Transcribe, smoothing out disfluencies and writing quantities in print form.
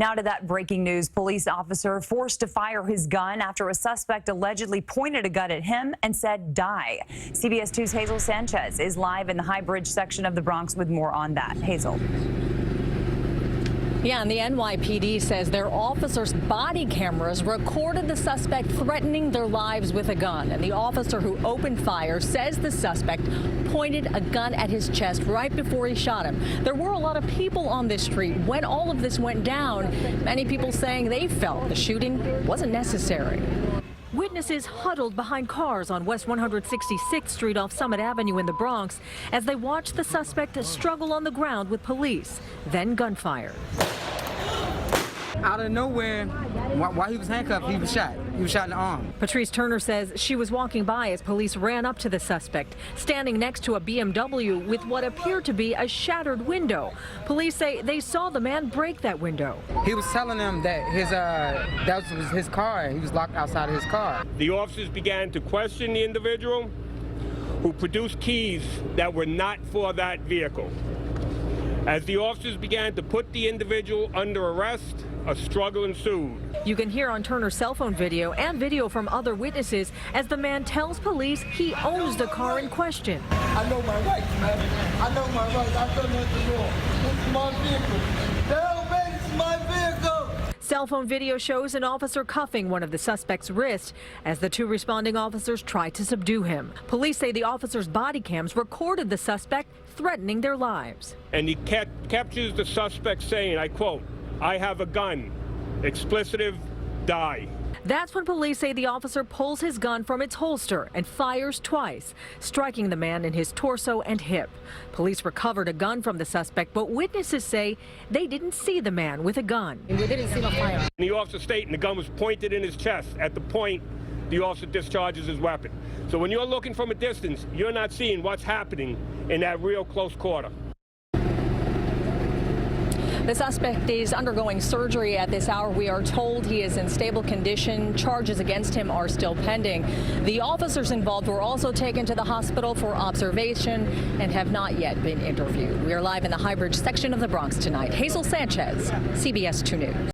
Now to that breaking news. Police officer forced to fire his gun after a suspect allegedly pointed a gun at him and said, "Die." CBS 2's Hazel Sanchez is live in the High Bridge section of the Bronx with more on that. Hazel. Yeah, and the NYPD says their officers' body cameras recorded the suspect threatening their lives with a gun. And the officer who opened fire says the suspect pointed a gun at his chest right before he shot him. There were a lot of people on this street when all of this went down. Many people saying they felt the shooting wasn't necessary. Witnesses huddled behind cars on West 166th Street off Summit Avenue in the Bronx as they watched the suspect struggle on the ground with police, then gunfire. Out of nowhere, while he was handcuffed, he was shot. He was shot in the arm. Patrice Turner says she was walking by as police ran up to the suspect, standing next to a BMW with what appeared to be a shattered window. Police say they saw the man break that window. He was telling them that that was his car. He was locked outside of his car. The officers began to question the individual, who produced keys that were not for that vehicle. As the officers began to put the individual under arrest, a struggle ensued. You can hear on Turner's cell phone video and video from other witnesses as the man tells police he owns the car in question. I know my rights, man. I know my rights. I've done nothing wrong. This is my vehicle. Tell me this is my vehicle. Cell phone video shows an officer cuffing one of the suspect's wrists as the two responding officers tried to subdue him. Police say the officers' body cams recorded the suspect threatening their lives. And he captures the suspect saying, I quote, "I have a gun. Explicitive, die." That's when police say the officer pulls his gun from its holster and fires twice, striking the man in his torso and hip. Police recovered a gun from the suspect, but witnesses say they didn't see the man with a gun. They didn't see the fire. The officer stating the gun was pointed in his chest. At the point, the officer discharges his weapon. So when you're looking from a distance, you're not seeing what's happening in that real close quarter. The suspect is undergoing surgery at this hour. We are told he is in stable condition. Charges against him are still pending. The officers involved were also taken to the hospital for observation and have not yet been interviewed. We are live in the High Bridge section of the Bronx tonight. Hazel Sanchez, CBS 2 News.